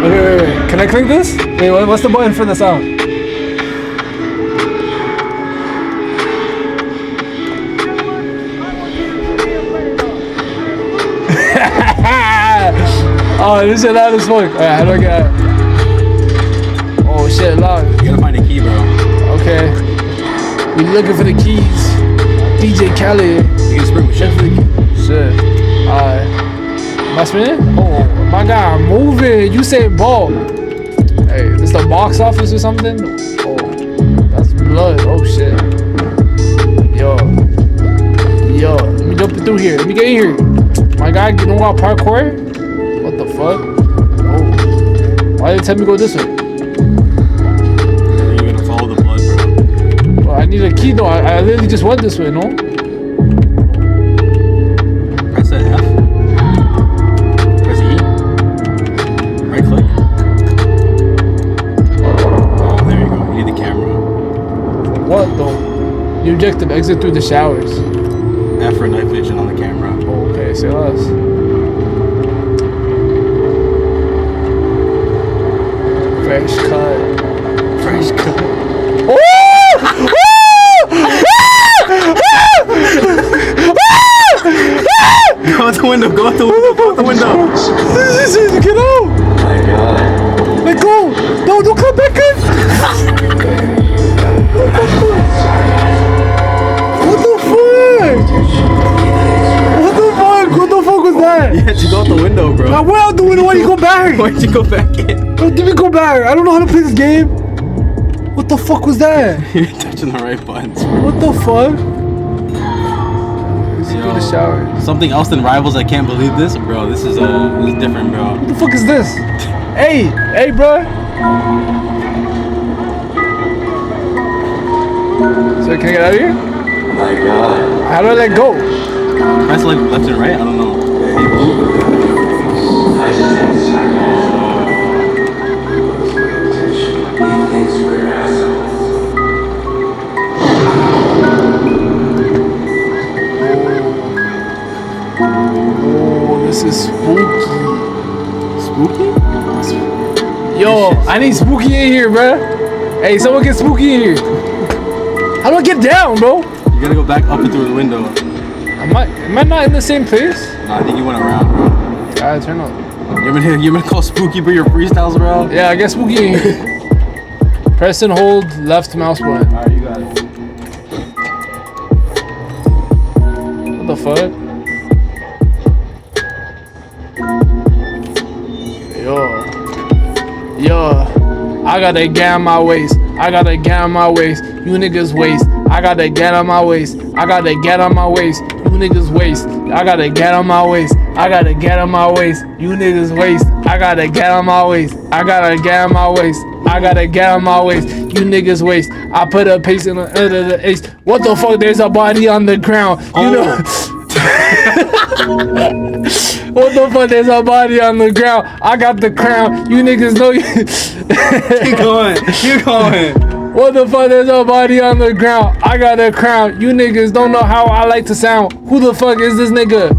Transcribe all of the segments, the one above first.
Wait. Can I click this? Wait, what's the button for the sound? Oh, this shit loud as fuck. Alright, how do I get out? Oh shit, loud. You gotta find a key, bro. Okay. We looking for the keys. DJ Khaled. You can spring with shit. Shit. Alright. Am I spinning? Oh, my guy, I'm moving. You say ball. Hey, this the box office or something? Oh, that's blood. Oh shit. Yo, let me jump through here. Let me get in here. My guy, you know about parkour? What the fuck? Oh, why did they tell me to go this way? You're gonna follow the blood, bro. Well, I need a key though. I literally just went this way, no? Press that F. Press E. Right click. Oh, there you go. You need the camera. What though? The objective, exit through the showers. F for night vision on the camera. Oh, okay, say less. Fresh cut. Oh! Go out the window. Go out the window. Get out! Let go! No, don't come back in! What the fuck? What the fuck was that? You had to go out the window, bro. I went out the window. Why'd you go back? Why'd you go back in? Bro, let me go back. I don't know how to play this game. What the fuck was that? You're touching the right buttons, bro. What the fuck? Let's go to the shower. Something else than Rivals. I can't believe this, bro. This is different, bro. What the fuck is this? Hey, bro. So can I get out of here? My God. How do I let go? Press like left and right. I don't know. I just think it's time. He thinks we're assholes. Oh, this is spooky. Spooky? Yo, I need spooky in here, bro. Hey, someone get spooky in here. How do I get down, bro? You gotta go back up and through the window. Am I not in the same place? No, I think you went around, bro. Alright, turn on. You been call Spooky for your freestyles, bro? Yeah, I guess spooky in here. Press and hold left mouse button. Alright, you got it. What the fuck? Yo, I gotta get on my waist. I gotta get on my waist. You niggas waist. I gotta get on my waist. I gotta get on my waist. You niggas waist. I gotta get on my waist. I gotta get on my waist. You niggas waist. I gotta get on my waist. I gotta get on my waist. I gotta get on my waist. You niggas waist. I put a pace in the end of the ace. What the fuck? There's a body on the ground. You know. What the fuck? There's a body on the ground. I got the crown. You niggas know you. Keep going. What the fuck? There's a body on the ground. I got a crown. You niggas don't know how I like to sound. Who the fuck is this nigga?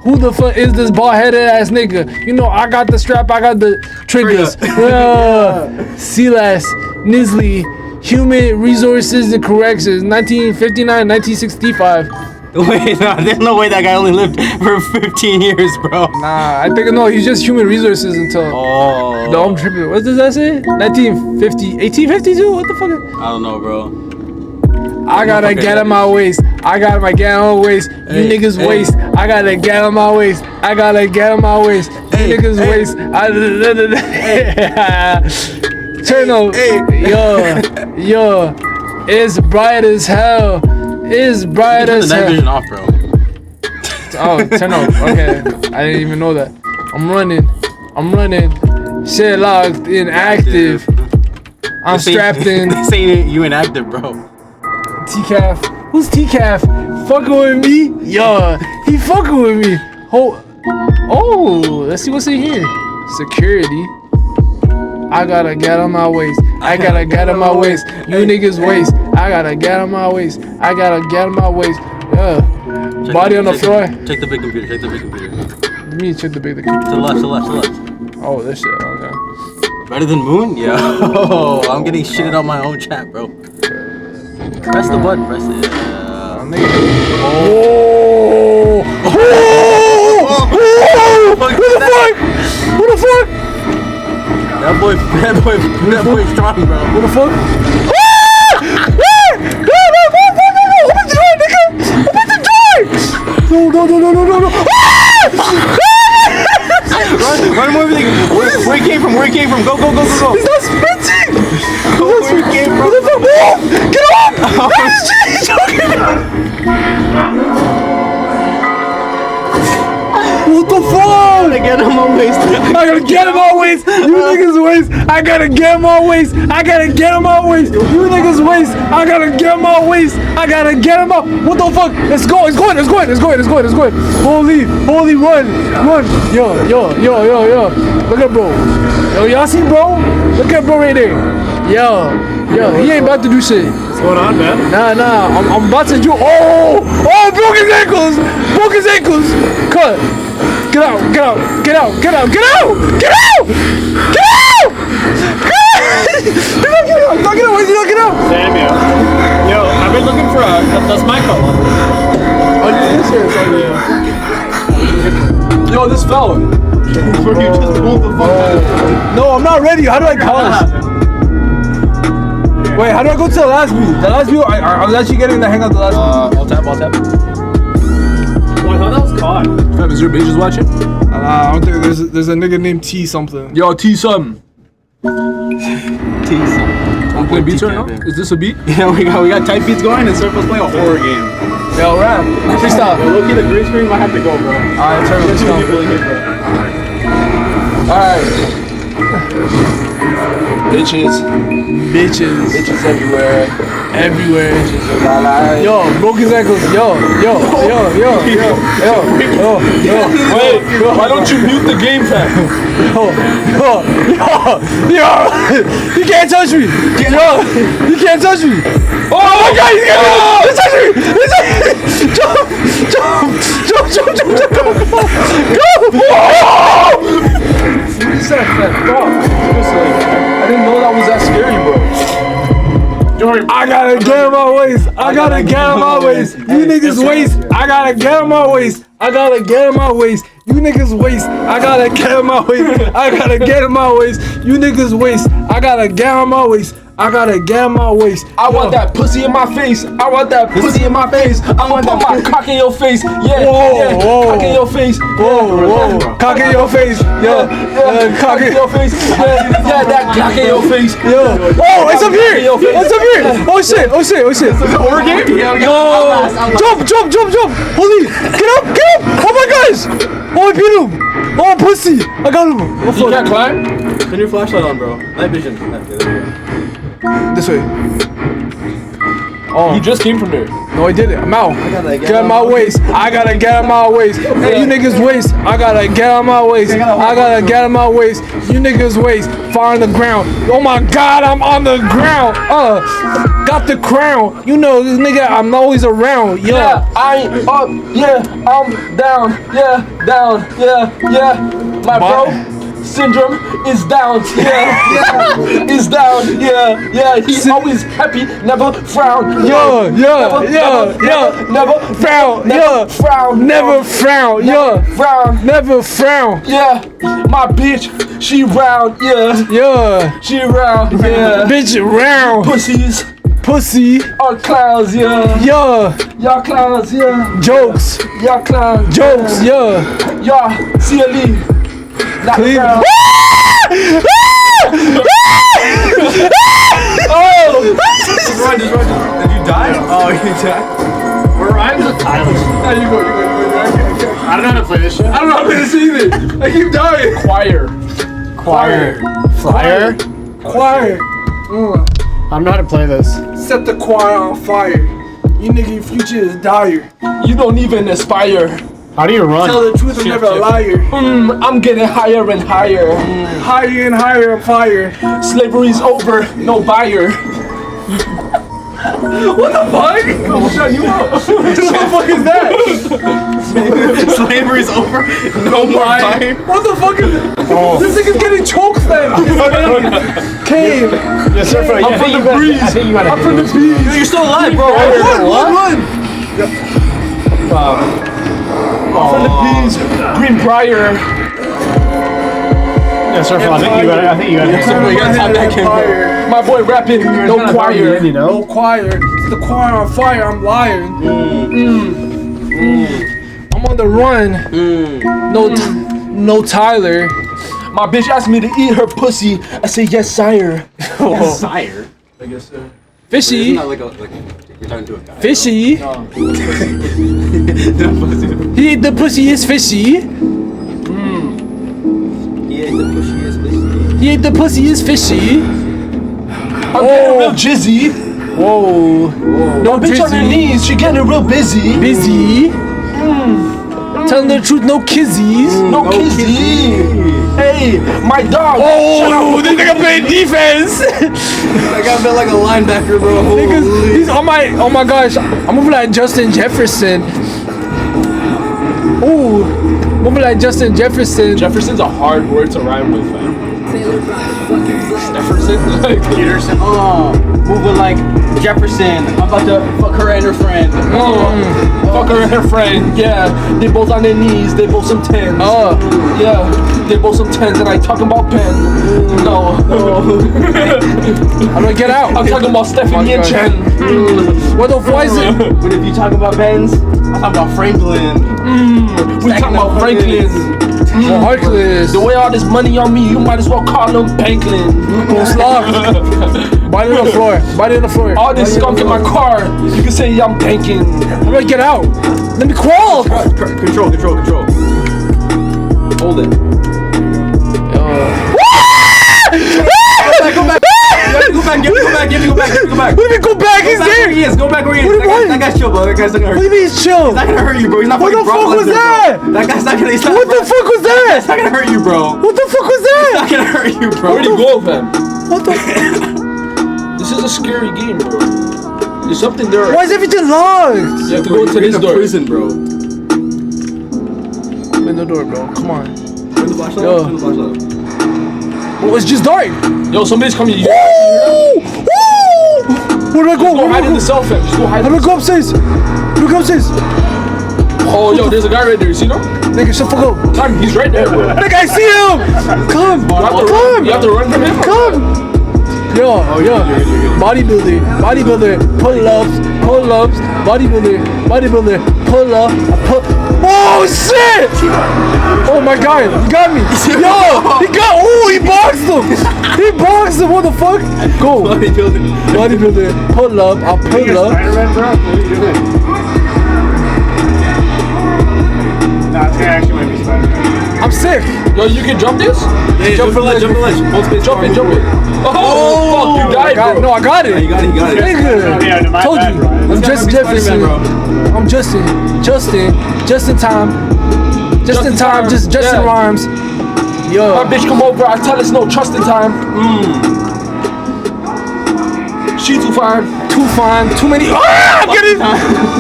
Who the fuck is this bald-headed ass nigga? You know I got the strap. I got the triggers. Silas Nisley, Human Resources and Corrections, 1959, 1965. Wait, no, there's no way that guy only lived for 15 years, bro. Nah, I think no, he's just Human Resources until. Oh. No, I'm tripping. What does that say? 1950, 1852? What the fuck? I don't know, bro. I gotta get on my waist. I gotta get on my waist. You niggas waist. I gotta get on my waist. I gotta get on my waist. You niggas waist. Turn up. Yo, it's bright as hell. It's bright as hell. Turn the night vision hell. off, bro. Oh, turn off. Okay, I didn't even know that. I'm running. Shit locked inactive. I'm strapped in. They say you inactive, bro. TCAF. Who's TCAF? Fucking with me? Yo, he fucking with me. Oh, let's see what's in here. security. I gotta get on my waist. I gotta get on my waist. You niggas waist. I gotta get on my waist. I gotta get on my waist. Yeah. Body on the floor. Check the big computer. Check the big computer. Let me check the big. To the left. To the left. To the left. Oh, this shit. Okay. Better than Moon? Yo, I'm getting shitted on my own chat, bro. Press the button. Press it. Oh! What the fuck? What the fuck? That boy strong, bro. What the fuck? No! Run more everything. Where he came from? Where he came from? Go. He's not sprinting! Go where he came from. Get off! What the fuck? I get on my waist. I gotta get on my waist. You niggas waist. I gotta get on my waist. I gotta get on my waist. You niggas waist. I gotta get on my waist. I gotta get on my. What the fuck? It's going. Holy, run. Yo. Look at bro. Yo, y'all see bro? Look at bro right there. Yo, he ain't about to do shit. What's going on, man? Nah. I'm about to do. Oh, broke his ankles. Cut. Get out. Get out. Samuel. Yo, I've been looking for that's my color. Oh, this is. Yo, this fell. No, I'm not ready. How do I pause? Wait, how do I go to the last view? The last view, I was actually getting the hang of the last view. All tap. Well, I thought that was caught. Fam, is your bitches watching? I don't think there's a nigga named T something. Yo, T something. I'm playing beats right now? Is this a beat? Yeah, we got tight beats going, and Surface playing a horror game. Yo, rap. Freestyle. Look at the green screen. Might have to go, bro. Alright, turn it. Alright. Bitches everywhere. Yo, broke his ankles. Yo. Wait, why don't you mute the game, fam? Yo, you can't touch me. You can't touch me. Oh my God, he's touch me. Jump. Go. I didn't know that was that scary, bro. I gotta get on my waist. You niggas waist. I gotta get on my waist. You niggas waist. I gotta get on my waist. You niggas waist. I gotta get on my waist. I want that pussy in my face. I want that cock in your face. Yeah. Cock in your face. Cock in your face. Yeah. Cock in your face. Yeah, that cock in your face. Yeah. Oh, it's up here. Oh shit. It's a horror game? Yo. Jump. Holy. Get up. Oh my gosh. Oh, I beat him. Oh, pussy. I got him. You can't climb? Turn your flashlight on, bro. Night vision. This way. Oh. He just came from there. No, I didn't. I'm out. I gotta get on my waist. Hey, you niggas waist. I gotta get on my waist. You niggas waist. Far on the ground. Oh my God, I'm on the ground. Got the crown. You know, this nigga, I'm always around. Yeah, I ain't up. Yeah, I'm down. Yeah, down. Yeah. My bro syndrome is down. Yeah. Is down. Yeah. He's always happy, never frown. Yeah. Never frown. Never frown. Yeah. My bitch, she round. Yeah. She round. Yeah. Bitch round. Pussy are clowns. Yeah. Y'all clowns. Yeah. Jokes. Y'all clowns. Jokes. Yeah. Y'all CLE. Clean. Oh! Just run. Did you die? Oh, you died? Where rhymes with titles? How you go? I don't know how to play this shit. I don't know how to play this either. I keep dying. Choir. I don't know how to play this. Set the choir on fire. You nigga, your future is dire. You don't even aspire. How do you run? Tell the truth and never a liar. I'm getting higher and higher. Higher and higher and fire. Slavery's over, no buyer. What the fuck? I'll shut you up. What the fuck is that? Slavery's over. No more fire. What the fuck is that? This nigga's getting choked then. Cave. Yes, sir. I'm from the breeze. I think you gotta. I'm from the breeze. Dude, you're still alive, bro. Run. I'm from the breeze. Greenbrier. Yes, sir. I think you gotta. You gotta tap that camera. My boy rapping, no choir. You know. No choir. It's the choir on fire. I'm lying. I'm on the run. No Tyler. My bitch asked me to eat her pussy. I say yes, sire. Sire. I guess so. Fishy. Isn't that like you're talking to a guy? Fishy. He ate the pussy is fishy. He ate the pussy is fishy. I'm getting real jizzy. Whoa. No bitch on her knees, she getting real busy. Busy. Telling the truth, no kizzies. No kizzy. Hey, my dog. Oh, this nigga playing defense. That guy felt like a linebacker, bro. Niggas, he's oh my gosh. I'm moving like Justin Jefferson. Ooh, moving like Justin Jefferson. Jefferson's a hard word to rhyme with, fam. Jefferson? Like Peterson. Oh, moving like Jefferson. I'm about to fuck her and her friend. fuck her and her friend. Yeah, they both on their knees. They both some 10s. Yeah, they both some 10s, and I talking about Ben. No. I'm gonna get out. I'm talking about Stephanie and Chen. What the fuck is it? But if you talk about Benz, I'm talking about Franklin. We talking about Franklin. Heartless. The way all this money on me, you might as well call them Banklin. Go slog. Bite it on the floor. Bite it on the floor. All this skunk in my car, you can say I'm banking. I'm gonna get out. Let me crawl. Control. Hold it. Go back. Go back. Go back. What do you mean go back? He's there. He is. Go back where he is. That guy's chill, bro. That guy's not gonna hurt What you. do you mean he's chill? He's not gonna hurt you, bro. He's not What the fucking Brock fuck was Lesnar, that? bro. That guy's not gonna. What the fuck was that? It's not gonna hurt you, bro. What the fuck was It's that? not gonna hurt you, bro. Where'd he go, fam? What the This is a scary game, bro. There's something there. Why is everything locked? You have to go into this door. Prison, bro. Open the door, bro. Come on. Turn the flashlight Yo. off. Turn the flashlight off. Well, it's just dark. Yo, somebody's coming. Where do I go? Go hide in the cell phone. Just go hide. How do I go upstairs? Look upstairs. Oh, yo, there's a guy right there. You see him? Nigga, shut the fuck up. Time, he's right there, bro. Nigga, I see him. Come. You have to run from him. Come. Yo. Bodybuilder. Pull-ups. Bodybuilder. Pull-up. Oh, shit. Oh, my God. He got me. Yo. He boxed him. What the fuck? Go. Bodybuilder. Pull up. I'll pull up. Spider-Man, bro. What are you doing? No, it's gonna actually might be Spider-Man. I'm sick. Yo, you can jump this? Yeah, jump the ledge. Jump it. Oh, fuck, you died, bro. No, I got it. You got it. Nigga. Yeah, my Told bad, you. Ryan. I'm Justin Jefferson. Bro. I'm Justin. Just in time. Justin rhymes. Yo. My bitch come over. I tell us no trusting time. She too fine. Too many. Ah, I'm getting.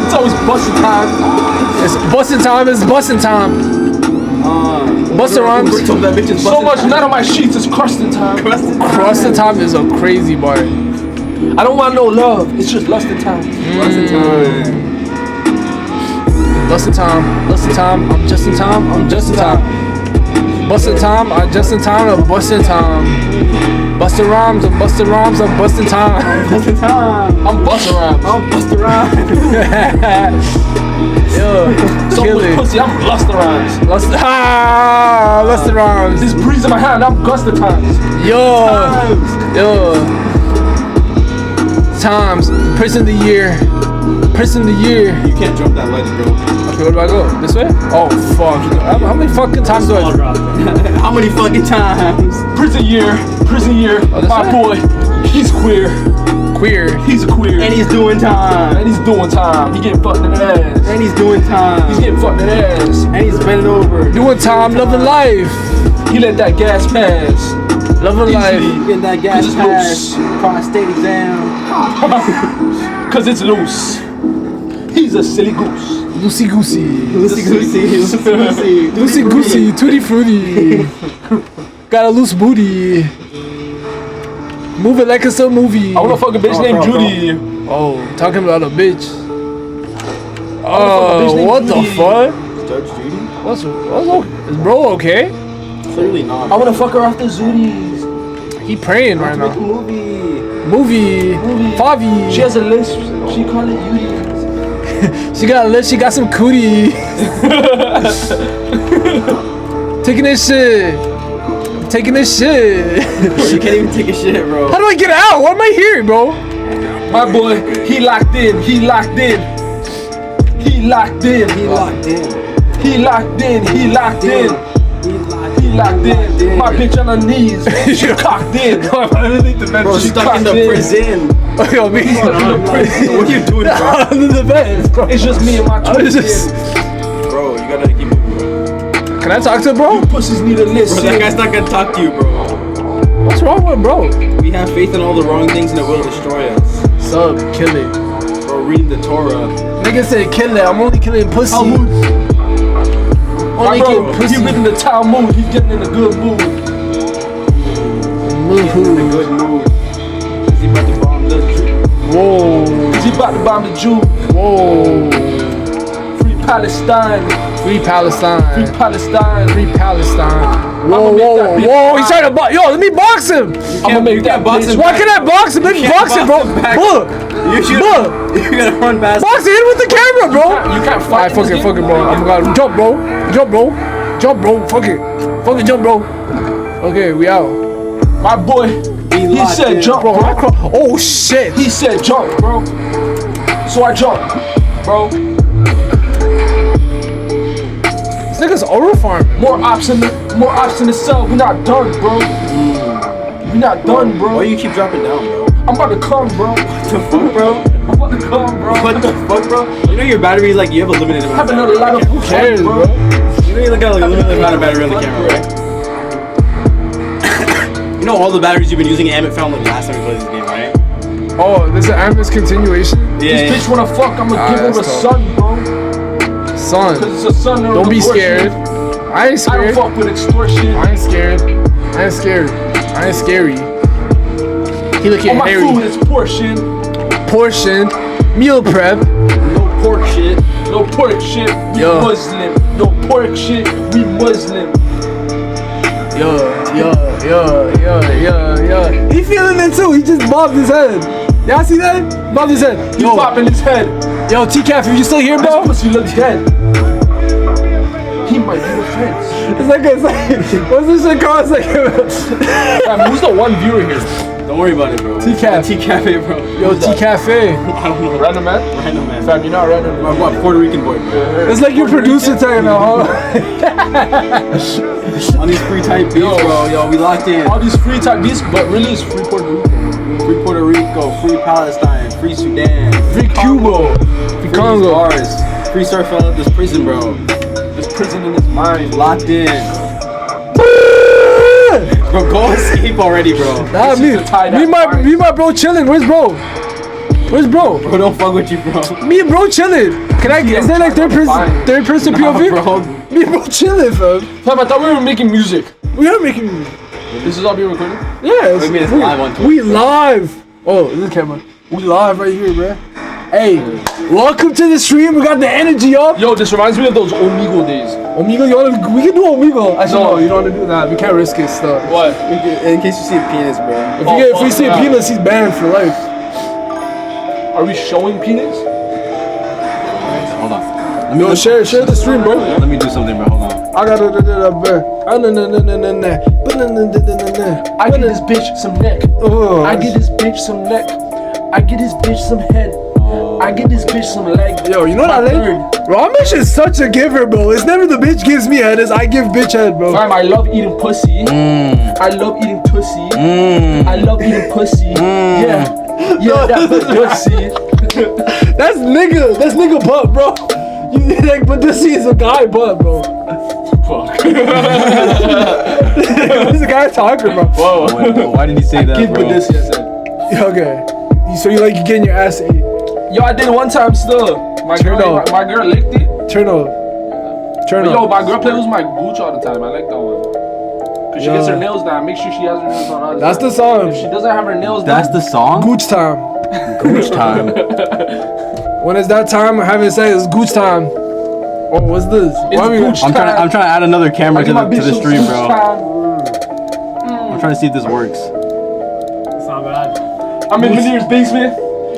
It's always busting time. It's busting time. Busta Rhymes. So much nut on my sheets. It's crusting time. Crusting time is a crazy bar. I don't want no love. It's just lusting time. Lusting time. I'm just in time. Busting time. I'm just in time. I'm busting time. Busting rhymes. I'm busting time. I'm busting rhymes. Yo, so much pussy, I'm Luster Rhymes. Luster Rhymes. This breeze in my hand, I'm Guster Times. Yo. Times. Person of the year. You can't jump that ledge, bro. Okay, where do I go? This way? Oh, fuck. How many fucking times do I do? How many fucking times? Prison year. Oh, My boy, he's queer. queer. He's queer. And he's doing time. And he's doing time. He getting fucked in the ass. And he's doing time. He's getting fucked in the ass. And he's bending over. Doing time, loving life. He let that gas pass. Loving life. Getting that gas It's pass. loose. Prostate exam. Cause it's loose. He's a silly goose. Loosey goosey. Loosey goosey. Loosey goosey. Tutti fruity. Got a loose booty. Move it like it's a movie. I wanna fuck a bitch Oh, named bro, bro. Judy. Oh, talking about a bitch. bitch Oh, named what the Judy. fuck? Judge Judy? What's is bro okay? Clearly not. I wanna fuck her off the zooties. He praying right Make a now. movie. Movie. Favi. She has a list. She call it Judy. She got a list. She got some cootie. Taking this shit. Taking this shit. Bro, you can't even take a shit, bro. How do I get out? What am I here, bro? My boy, he locked in. He locked in. He locked in. He locked in. He locked in. He locked in. He locked in. My bitch on her knees. She cocked in. Underneath the bed. Bro, She stuck in the cocked in. prison. Yo, me. What are you doing, bro? Under the bed, bro. It's just me and my I was twin. just. Bro, you gotta keep moving, bro. Can I talk to bro? Pussies need a list. Bro, that guy's not gonna talk to you, bro. What's wrong with bro? We have faith in all the wrong things and it will destroy us. Sub, kill it. Bro, reading the Torah. Nigga said kill it. I'm only killing pussy. Talmud. Only My killing bro, he pussy. reading the Talmud. He's getting in a good mood. In a Woohoo. good mood. Is he about to bomb the Jew? Whoa. He about to bomb the Jew. Whoa. Free Palestine. Free Palestine. Free Palestine. Free Palestine. Whoa, I'ma make whoa, that bitch whoa. He's cry. trying to box. Yo, let me box him. I'ma make that box bitch. him. Why can't I box him? Let me box him, bro. box him back. Look. You're gonna run past. Box it in with the camera, bro. You can't fight. Alright, fuck it, bro. I'm gonna jump, bro. Jump, bro. Jump, bro. Fuck it. Fucking jump, bro. Okay, we out. My boy, he locked said in. jump, Bro, bro. oh shit. He said jump, bro. So I jumped, bro. This nigga's oral farm. More ops in the cell. We not done, bro. We not done, bro. Why you keep dropping down, bro? I'm about to come, bro. What the fuck, bro? I'm about to come, bro. What the fuck, bro? You know your battery is like, you have a limited amount Have of another battery. light of Who cares, bro? You know you look at like a limited amount of battery on the camera, right? You know all the batteries you've been using Emmett found like last time we played this game, right? Oh, this is an Amber's continuation. This bitch wanna fuck. I'ma give her a that's son, bro. Son, Cause it's a son. don't be scared. I ain't I don't scared. fuck with extortion. I ain't scared. I ain't scared. I ain't scary. He looking All my food hairy. is portion. Portioned. Meal prep. No pork shit. No pork shit. We Yo. Muslim. No pork shit. We Muslim. Yo. He feeling it too. He just bobbed his head. Y'all see that? Bobbed his head. He's Yo, popping his head. yo, T-Cap, if you still here, This bro? pussy looks dead. He might be the fence. It's like what's this shit called? It's like Fam, who's the one viewer here? Don't worry about it, bro. T-Cap. T-Cafe, bro. Yo, T-Cafe. I don't know. Random man? Random man. Fam, you're not random. My Puerto Rican boy, bro. It's like your producer talking now, huh? On these free type beats, bro. Yo, we locked in. All these free type beats, but really it's free Puerto Rico. Free Puerto Rico, free Palestine, free Sudan, Free Cuba. Free free Congo. bars, free surf out of this prison, bro. There's prison in his mind. Locked in. Bro, go escape already, bro. Nah, This is the tie that binds. me, my bro chilling. Where's bro? Where's bro? Bro, don't fuck with you, bro. Me and bro chilling. Can I get? Is that like third person POV? Bro. Me and bro chilling, fam. Fam, I thought we were making music. We are making music. This is all being recorded? Yes. I mean, it's live on Twitch. We live. Oh, this is the camera. We live right here, bro. Hey, welcome to the stream. We got the energy up. Yo, this reminds me of those Omegle days. Omegle, we can do Omegle. Actually, no, you don't want to do that. We can't risk it stuff. What? In case you see a penis, bro. If we see a penis, he's banned for life. Are we showing penis? Hold on. Yo, share the stream, bro. Let me do something, bro. Hold on. I got I get this bitch some neck. I get this bitch some neck. I get this bitch some head. I get this bitch some leg. Yo, you know what I like? Ramesh is such a giver, bro. It's never the bitch gives me head, it's I give bitch head, bro. Fam, I love eating pussy. I love eating pussy. I love eating pussy. Yeah. Yeah, that pussy. That's nigga butt, bro. You like, but this is a guy butt, bro. Fuck. This a guy talking, bro. Whoa. Why did he say that, Give bro? me this, I said. Okay. So you like you getting your ass ate? Yo, I did it one time still. My Turn girl, up. my girl licked it. Turn up. Turn But up. yo, my girl plays with my gooch all the time. I like that one. Cause she gets her nails done. Make sure she has her nails done all the That's time. the song. If she doesn't have her nails That's done, the song? Gooch time. Gooch time. When it's that time, having sex, it's gooch time. Oh, what's this? It's Why we- gooch I'm trying to add another camera to the stream, bro. Time. I'm trying to see if this works. It's not bad. I'm in Manir's basement,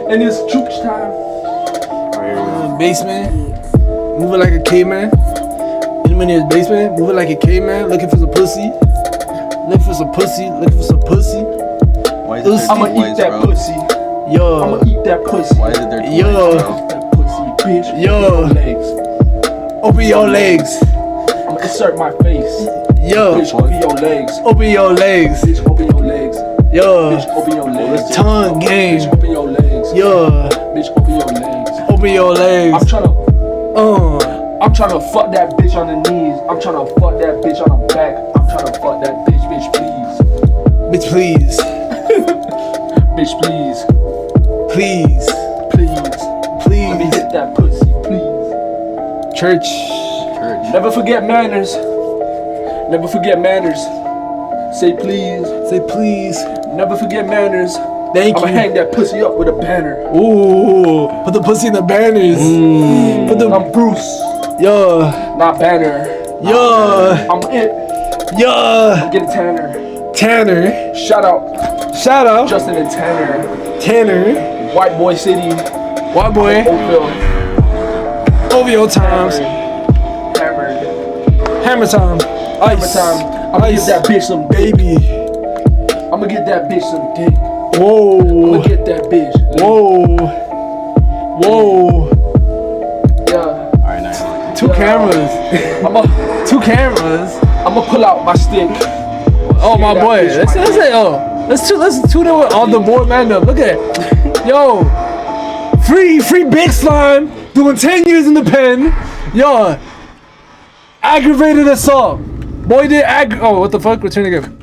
and it's chooch time. Basement, moving like a caveman. In his basement, moving like a caveman, looking for some pussy. Looking for some pussy. Looking for some pussy. Why is it I'ma 13 eat ways, that bro? pussy. Yo, I'ma eat that pussy. Why is it 13 Yo. ways, bro? That pussy, bitch. Yo. Open your legs. open your legs. I'ma insert my face. Yo, Bitch, open your legs. open your legs. Bitch, open your legs. Yo, Bitch, open your legs. tongue game. Bitch, open your legs. Yo, Bitch, open your legs. open your legs. I'm tryna fuck that bitch on the knees. I'm tryna fuck that bitch on the back. I'm tryna fuck that bitch, please. Bitch, please, Bitch, please. please, Please. Let me please. hit that pussy, please. Church. Never forget manners. Never forget manners. Say please. Say please. Never forget manners. Thank I'ma you. hang that pussy up with a banner. Ooh, put the pussy in the banners. Put the I'm Bruce, yo, not Banner. yo, I'm it. yo. Get a Tanner. Tanner. Shout out Shout out Justin and Tanner. Tanner. White Boy City. White boy. Oakville. OVO times. Hammered. Hammer time. Ice. Time. I'ma give Ice. that bitch some dick. Baby. I'ma get that bitch some dick. Whoa. I'ma get that bitch. Whoa. Whoa. Yeah. Alright, nice. Two cameras. Two cameras. I'ma pull out my stick. Oh my that boy. bitch Let's right say let's tune in with all the board man up. Look at it. Yo. Free Big Slime doing 10 years in the pen. Yo. Aggravated assault. Boy did oh, what the fuck? Return again.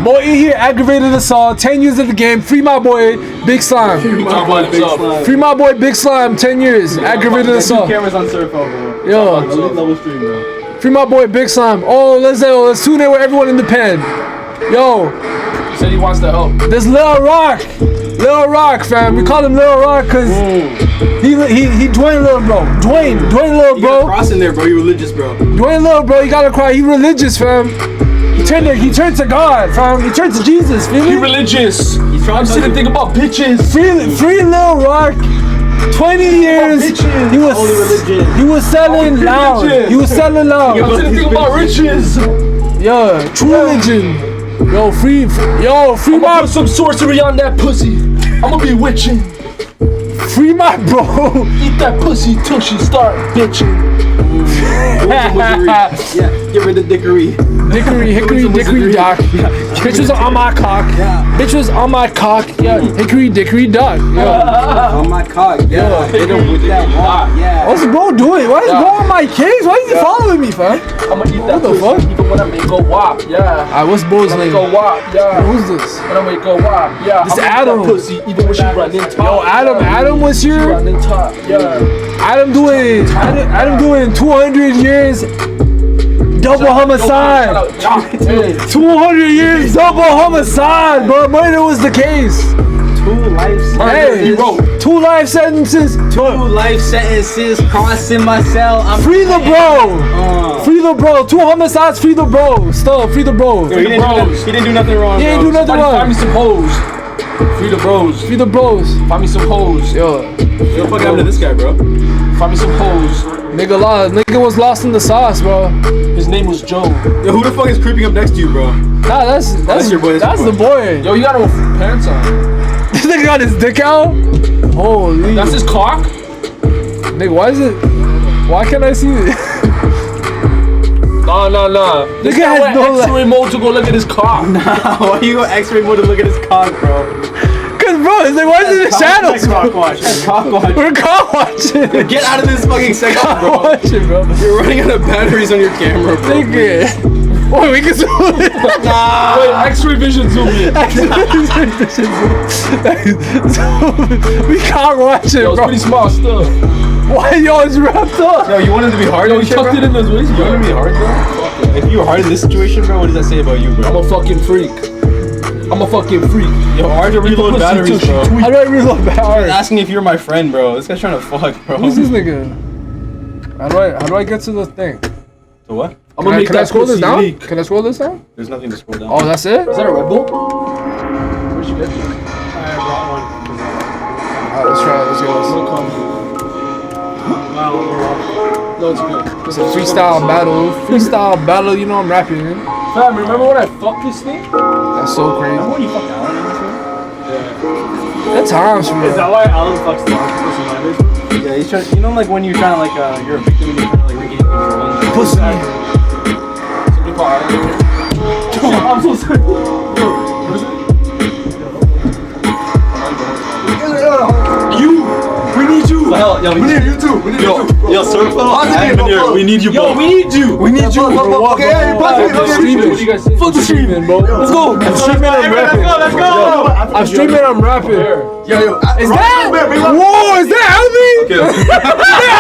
Boy in here aggravated assault. 10 years in the game. Free my boy Big Slime. Free my boy Big Slime. 10 years. Aggravated assault. Cameras on Surfo, bro. Yo. Level stream, bro. Free my boy Big Slime. Oh, let's tune in with everyone in the pen. Yo. He said he wants to help. There's Lil Rock. Lil Rock, fam. We call him Lil Rock because he Dwayne Lil Bro. Dwayne Lil You got a Bro. cross in there, bro. You religious, bro. Dwayne Lil Bro, you gotta cry. He religious, fam. He turned to God, fam. He turned to Jesus, feel He me? religious. I'm sitting thinking about bitches. Free Lil Rock. 20 years. He was selling loud. religion. He was selling loud. I'm sitting thinking about riches. Yeah, true religion. Yo, free I'ma my put some sorcery on that pussy. I'ma be witching. free my bro. Eat that pussy till she start bitching. Yeah, get rid of dickery. Hickory dock. Bitch was on my cock. Bitch was on my cock. Yeah, hickory dock. Yeah. On my cock. Yeah, hit him with that rock. Yeah. What's bro doing? Why is bro on my case? Why is he following me, fam? I'ma eat that What the pussy fuck? even when I make go wop. Yeah. Alright, what's bro's When I name? go wop. Yeah. Who's this? When I make go wop. Yeah. This I'ma eat Adam. That pussy even when she running top. Yo, Adam was She here. running top. Yeah. Adam doing 200 years double homicide. Hey. 200 years double homicide, bro. Murder was the case. 2 life Hey, sentences. 2 life sentences. 2 life sentences. Crossing my cell. I'm Free the bro. Free the bro. 2 homicides. Free the bro. Still free the bro. He didn't do nothing wrong. He ain't bro. do nothing Find me wrong. some hoes. Free the bros. Free the bros. Find me some hoes. Yo, What the fuck happened to this guy, bro? Find me some hoes. nigga was lost in the sauce, bro. His name was Joe. Yo, who the fuck is creeping up next to you, bro? Nah, that's your boy, that's That's your the boy. Yo, you got no pants on. This nigga got his dick out. Holy. That's his cock? Nigga, why can't I see it? Nah. This Nigga guy has went no X-ray mode to go look at his cock. Why you go X-ray mode to look at his cock, bro? Cause bro, it's like, why is it in the shadows? Cock watch. We're cock watching. Get out of this fucking section, Cock bro. watching, bro. You're running out of batteries on your camera, bro. Nigga. Boy, we can zoom it. Wait, X-ray vision zoom in. We cock watching, Yo, it's bro. pretty small still. Why y'all is wrapped up? Yo, you want him to be hard? Yo, and he shit, tucked bro? it in his waist. You want him to be hard, bro? If you were hard in this situation, bro, what does that say about you, bro? I'm a fucking freak. I'm a fucking freak. Yo, hard to reload batteries, bro. How do I reload back? I'm asking if you're my friend, bro. This guy's trying to fuck, bro. Who's this nigga? How do I get to the thing? So what? I'm gonna make Can I that scroll this pussy down? leak. Can I scroll this down? There's nothing to scroll down. Oh, that's it? Is that a Red Bull? Where'd you get that? I brought one. Alright, let's try it. Let's go. It'll come. Wow, no, it's good. It's a freestyle battle. Freestyle battle, you know I'm rapping. Fam, remember when I fucked this thing? That's so crazy. Remember when you fucked Alan in this one? Good times for me. Is that why Alan fucks the octopus in my bitch? Yeah, he's trying. You know, like when you're trying to like, you're a victim and you're trying to like regain control. Pussy. Somebody call Alan. I'm so sorry. Yo, what is it? You! We need you! Yo, we need you too. We need you too. Yo, Surf, we need you, Yo, we need you! We need you. Okay, yeah, What do you guys say? Fuck the streaming, bro. Let's go. I'm streaming, I'm rapping. Let's go. I'm streaming, I'm rapping. Yo, Is that? Whoa, is that Alvin? Is that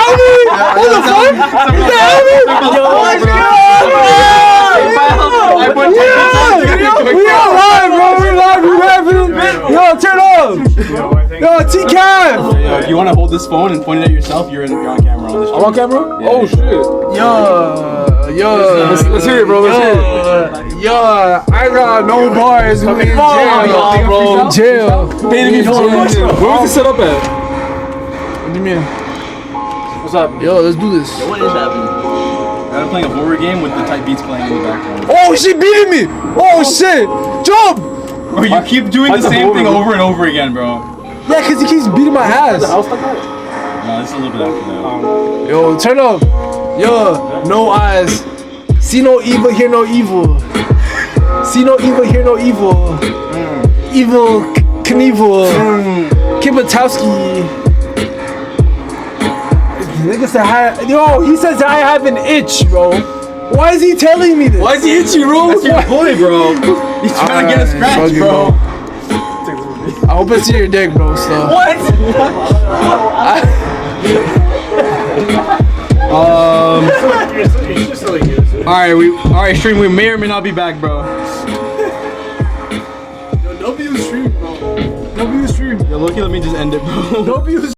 Alvin? What the fuck? Is that Alvin? We are live, bro. We live, we rapping. Yo, turn up. Yo, T-Cab. Yo, if you want to hold this phone and point it at yourself, you're on camera on this. I'm on camera? Yeah, Oh yeah. shit. Yo, let's hear it, bro. Let's hear it. Yo, I got no bars. We in jail, bro. In jail. Pay me for Where Where was this set up at? What do you mean? What's up? Yo, let's do this. What is happening? I'm playing a horror game with the type beats playing in the background. Oh, she beating me. Oh shit. Jump. Bro, you keep doing the same thing over and over again, bro. Yeah, cause he keeps beating my ass. House like that? No, this is a little bit after that. Yo, turn up. Yo, no eyes. See no evil, hear no evil. See no evil, hear no evil. Evil Knievel. Kibatowski. Nigga said he says I have an itch, bro. Why is he telling me this? Why is he itchy, bro? That's your boy, bro. He's trying to get a scratch, bro. I hope it's in your dick, bro. So. What? Alright, stream, we may or may not be back, bro. W stream, bro. W stream. Yo, Loki, let me just end it, bro. W